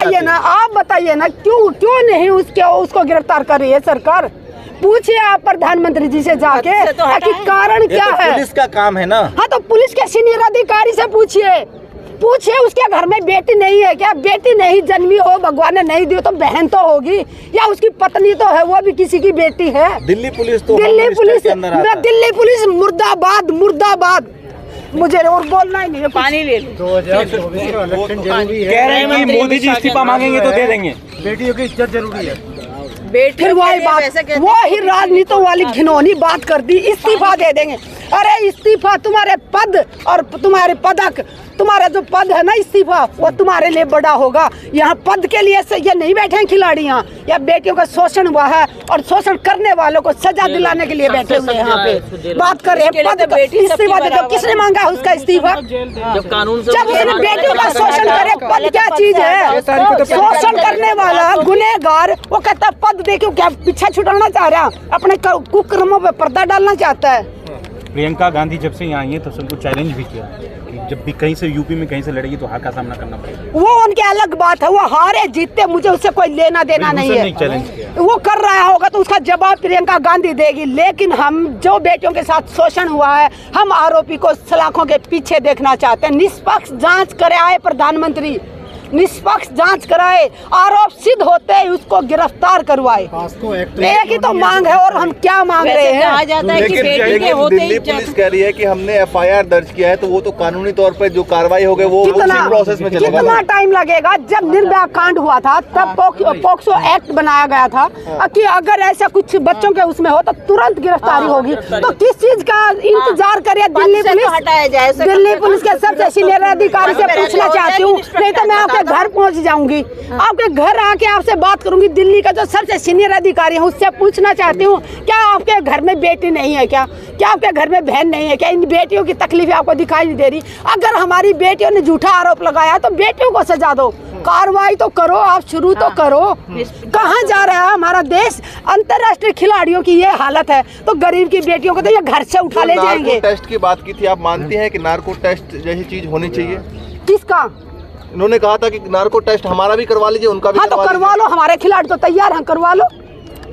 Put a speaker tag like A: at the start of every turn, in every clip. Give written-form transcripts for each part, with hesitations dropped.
A: बताइए ना, आप बताइए ना, क्यों नहीं उसको गिरफ्तार कर रही है सरकार? पूछिए आप प्रधानमंत्री जी से जाके कि कारण क्या है।
B: पुलिस का काम है ना।
A: हाँ, तो पुलिस के सीनियर अधिकारी से पूछिए उसके घर में बेटी नहीं है क्या? बेटी नहीं जन्मी हो, भगवान ने नहीं दी तो बहन तो होगी, या उसकी पत्नी तो है, वो भी किसी की बेटी है।
B: दिल्ली पुलिस तो
A: दिल्ली पुलिस मुर्दाबाद। मुझे और बोलना ही नहीं है।
C: पानी ले लो।
D: 2024 का इलेक्शन जरूरी है।
E: कह रहे हैं कि मोदी जी इस्तीफा मांगेंगे तो दे देंगे।
D: बेटियों की इज्जत जरूरी है।
A: फिर वही बात, वो ही राजनीतियों वाली घिनौनी बात कर दी, इस्तीफा दे देंगे। अरे इस्तीफा तुम्हारे पद और तुम्हारे पदक, तुम्हारा जो पद है ना, इस्तीफा वो तुम्हारे लिए बड़ा होगा। यहाँ पद के लिए ये नहीं बैठे हैं खिलाड़ी, यहाँ या बेटियों का शोषण हुआ है और शोषण करने वालों को सजा दिलाने के लिए बैठे हुए यहाँ पे बात कर रहे हैं। पद इस्तीफा दे दो, किसने मांगा उसका इस्तीफा?
C: जब कानून से
A: जब उसने बेटियों का शोषण करे, पद क्या चीज है? शोषण करने वाला गुनहगार वो कहता है पद दे, क्यों? क्या पीछा छुड़ाना चाह रहा है? अपने कुकर्मों पे पर्दा डालना चाहता है।
E: प्रियंका गांधी जब से यहाँ आई है तो सबको चैलेंज भी किया कि जब भी कहीं से यूपी में कहीं से लड़ेगी तो हार का सामना करना पड़ेगा।
A: वो उनकी अलग बात है, वो हारे जीतते मुझे उससे कोई लेना देना नहीं है।
E: चैलेंज किया
A: वो कर रहा होगा तो उसका जवाब प्रियंका गांधी देगी, लेकिन हम जो बेटियों के साथ शोषण हुआ है, हम आरोपी को सलाखों के पीछे देखना चाहते हैं। निष्पक्ष जांच करे आए प्रधानमंत्री, निष्पक्ष जांच कराए, आरोप सिद्ध होते ही उसको गिरफ्तार करवाए। एक ही तो मांग है, और हम क्या मांग रहे हैं?
C: कहा जाता है कि बेटी के होते
B: दिल्ली पुलिस कह रही है कि हमने एफआईआर दर्ज किया है, तो वो तो कानूनी तौर पर जो कार्रवाई हो गई वो प्रोसेस में चलेगा।
A: कितना टाइम लगेगा? जब निर्भया कांड हुआ था तब पोक्सो एक्ट बनाया गया था कि अगर ऐसा कुछ बच्चों के उसमें हो तो तुरंत गिरफ्तारी होगी। तो किस चीज का इंतजार करे दिल्ली पुलिस?
C: हटाया जाए।
A: दिल्ली पुलिस के सबसे सीनियर अधिकारी से पूछना चाहती हूँ, नहीं तो मैं आपके घर पहुंच जाऊंगी, आपके घर आके आपसे बात करूंगी। दिल्ली का जो सबसे सीनियर अधिकारी है उससे पूछना चाहती हूँ, क्या आपके घर में बेटी नहीं है क्या? क्या आपके घर में बहन नहीं है क्या? इन बेटियों की तकलीफें आपको दिखाई नहीं दे रही? अगर हमारी बेटियों ने झूठा आरोप लगाया तो बेटियों को सजा दो, कार्रवाई तो करो, आप शुरू तो करो। कहाँ जा रहा है हमारा देश? अंतर्राष्ट्रीय खिलाड़ियों की ये हालत है तो गरीब की बेटियों को तो ये घर से उठा ले जाएंगे।
B: टेस्ट की बात की थी, आप मानती हैं कि नार्को टेस्ट जैसी चीज होनी चाहिए?
A: किसका?
B: इन्होंने कहा था कि नार्को टेस्ट हमारा भी करवा लीजिए, उनका भी।
A: हाँ, तो करवा लो, हमारे खिलाड़ी तो तैयार हैं, करवा लो।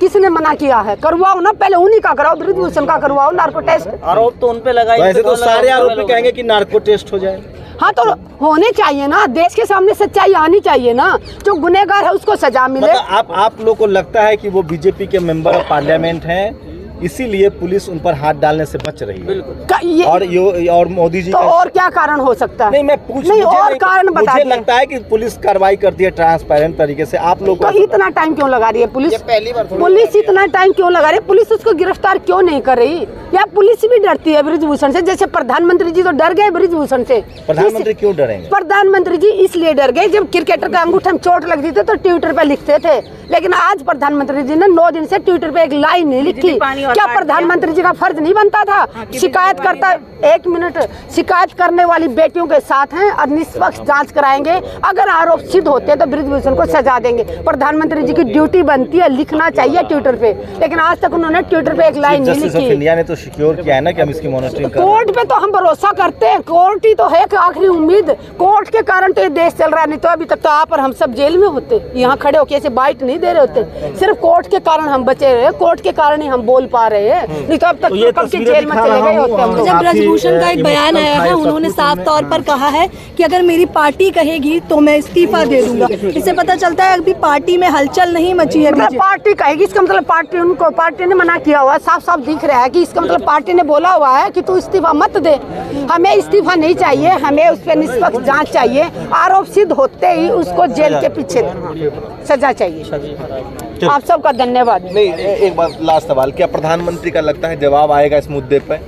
A: किसने मना किया है? करवाओ ना, पहले उन्हीं का कराओ, ब्रिजभूषण का करवाओ नार्को टेस्ट।
C: आरोप तो उन पे लगाई,
B: वैसे तो सारे आरोपी कहेंगे कि नार्को टेस्ट हो जाए।
A: हाँ, तो होने चाहिए ना, देश के सामने सच्चाई आनी चाहिए ना, जो गुनहगार है उसको सजा मिले।
B: मतलब आप लोग को लगता है कि वो बीजेपी के मेंबर ऑफ पार्लियामेंट हैं, इसीलिए पुलिस उन पर हाथ डालने से बच रही है? और मोदी जी
A: तो और क्या कारण हो सकता है?
B: नहीं, मैं पूछ
A: नहीं, और कारण बता।
B: मुझे लगता है कि पुलिस कार्रवाई करती है ट्रांसपेरेंट तरीके से। आप लोग
A: तो इतना टाइम क्यों लगा रही है पुलिस?
B: पहली बार
A: पुलिस इतना टाइम क्यों लगा रही है? पुलिस उसको गिरफ्तार क्यों नहीं कर रही? या पुलिस भी डरती है ब्रिजभूषण से? जैसे प्रधानमंत्री जी तो डर गए ब्रिजभूषण से।
B: प्रधानमंत्री क्यों डरेंगे?
A: प्रधानमंत्री जी इसलिए डर गए, जब क्रिकेटर का अंगूठे में चोट लगती थी तो ट्विटर पे लिखते थे, लेकिन आज प्रधानमंत्री जी ने 9 दिन से ट्विटर पे एक लाइन नहीं लिखी। क्या प्रधानमंत्री जी का फर्ज नहीं बनता था? शिकायत करता, 1 मिनट, शिकायत करने वाली बेटियों के साथ हैं और निष्पक्ष जांच कराएंगे। अगर आरोप सिद्ध होते हैं तो ब्रिजभूषण को सजा देंगे। प्रधानमंत्री जी की ड्यूटी बनती है, लिखना चाहिए ट्विटर पे, लेकिन आज तक उन्होंने ट्विटर पे एक लाइन नहीं लिखी।
B: इंडिया ने तो सिक्योर किया है ना कि हम इसकी मॉनिटरिंग करें।
A: कोर्ट पे तो हम भरोसा करते हैं, कोर्ट ही तो है आखिरी उम्मीद। कोर्ट के कारण तो ये देश चल रहा है, नहीं तो अभी तक तो आप और हम सब जेल में होते, यहाँ खड़े होकर ऐसे बाइट नहीं दे रहे होते। सिर्फ कोर्ट के कारण हम बचे रहे, कोर्ट के कारण ही हम बोल पा रहे हैं, नहीं तो अब तक तो कब की जेल में चले गए होते हम लोग।
F: जब ब्रजभूषण का एक बयान आया है, उन्होंने साफ तौर पर कहा है कि अगर मेरी पार्टी कहेगी तो मैं इस्तीफा दे दूंगा। इससे पता चलता है अभी पार्टी में हलचल नहीं मची है।
A: पार्टी कहेगी, इसका मतलब पार्टी, उनको पार्टी ने मना किया हुआ है, साफ साफ दिख रहा है कि इसका मतलब पार्टी ने बोला हुआ है कि तू इस्तीफा मत दे। हमें इस्तीफा नहीं चाहिए, हमें उस पर निष्पक्ष जांच चाहिए। आरोप सिद्ध होते ही उसको जेल के पीछे सजा चाहिए। आप सबका धन्यवाद।
B: नहीं, एक बार लास्ट सवाल, क्या प्रधानमंत्री का लगता है जवाब आएगा इस मुद्दे पे?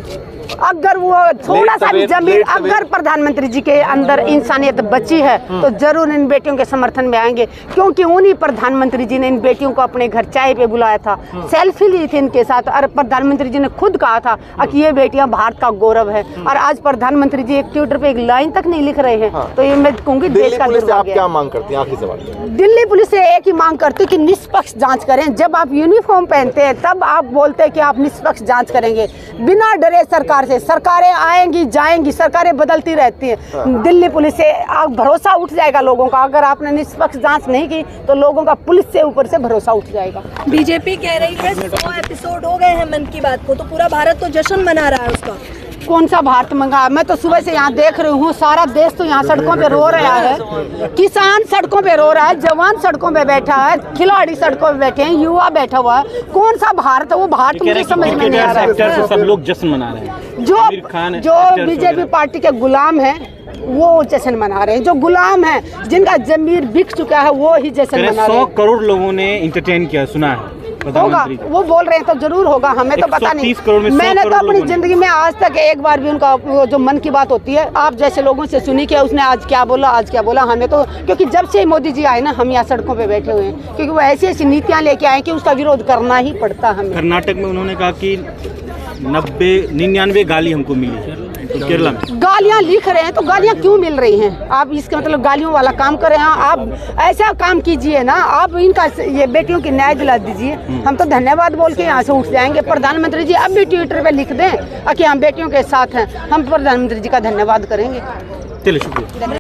A: अगर वो थोड़ा सा भी जमीन, अगर प्रधानमंत्री जी के अंदर इंसानियत बची है तो जरूर इन बेटियों के समर्थन में आएंगे, क्योंकि उन्हीं प्रधानमंत्री जी ने इन बेटियों को अपने घर चाय पे बुलाया था, सेल्फी ली थी इनके साथ, और प्रधानमंत्री जी ने खुद कहा था कि ये बेटियां भारत का गौरव है। और आज प्रधानमंत्री जी एक ट्विटर पे एक लाइन तक नहीं लिख रहे हैं, तो ये मैं कहूँगी देश का दुर्भाग्य है।
B: आप क्या मांग करती हैं? आखिरी सवाल।
A: दिल्ली पुलिस से एक ही मांग करती है कि निष्पक्ष जांच करें। जब आप यूनिफॉर्म पहनते हैं तब आप बोलते हैं कि आप निष्पक्ष जांच करेंगे, बिना डरे सरकार प्रकार से सरकारें आएंगी जाएंगी, सरकारें बदलती रहती हैं। दिल्ली पुलिस से भरोसा उठ जाएगा लोगों का। अगर आपने निष्पक्ष जांच नहीं की तो लोगों का पुलिस से ऊपर से भरोसा उठ जाएगा।
F: बीजेपी कह रही है 100 एपिसोड हो गए हैं मन की बात को, तो पूरा भारत तो जश्न मना रहा है उसका।
A: कौन सा भारत मंगा? मैं तो सुबह से यहाँ देख रही हूँ, सारा देश तो यहाँ सड़कों पे रो रहा है। किसान सड़कों पे रो रहा है, जवान सड़कों पे बैठा है, खिलाड़ी सड़कों पे बैठे हैं, युवा बैठा हुआ है। कौन सा भारत है वो भारत मुझे समझ में नहीं आ रहा है।
E: सब लोग जश्न मना रहे हैं।
A: जो बीजेपी पार्टी के गुलाम हैं वो जश्न मना रहे हैं। जो गुलाम हैं, जिनका जमीर बिक चुका है, वो ही जश्न मना रहे हैं।
E: 100 करोड़ लोगों ने इंटरटेन किया, सुना है
A: होगा, वो बोल रहे हैं तो जरूर होगा, हमें तो पता नहीं। मैंने तो अपनी जिंदगी में आज तक एक बार भी उनका जो मन की बात होती है आप जैसे लोगों से सुनी कि उसने आज क्या बोला, आज क्या बोला। हमें तो क्योंकि जब से मोदी जी आए ना, हम यहाँ सड़कों पे बैठे हुए हैं, क्योंकि वो ऐसी ऐसी नीतियाँ लेके आए कि उसका विरोध करना ही पड़ता हमें।
E: कर्नाटक में उन्होंने कहा कि 99 गाली हमको मिली, तो केरला में
A: गालियाँ लिख रहे हैं तो गालियाँ क्यों मिल रही हैं? आप इसका मतलब गालियों वाला काम कर रहे हैं। आप ऐसा काम कीजिए ना, आप इनका ये बेटियों की न्याय दिला दीजिए। हम तो धन्यवाद बोल के यहाँ से उठ जाएंगे। प्रधानमंत्री जी अब भी ट्विटर पे लिख दें कि हम बेटियों के साथ हैं, हम प्रधानमंत्री जी का धन्यवाद करेंगे।
E: चलिए, शुक्रिया।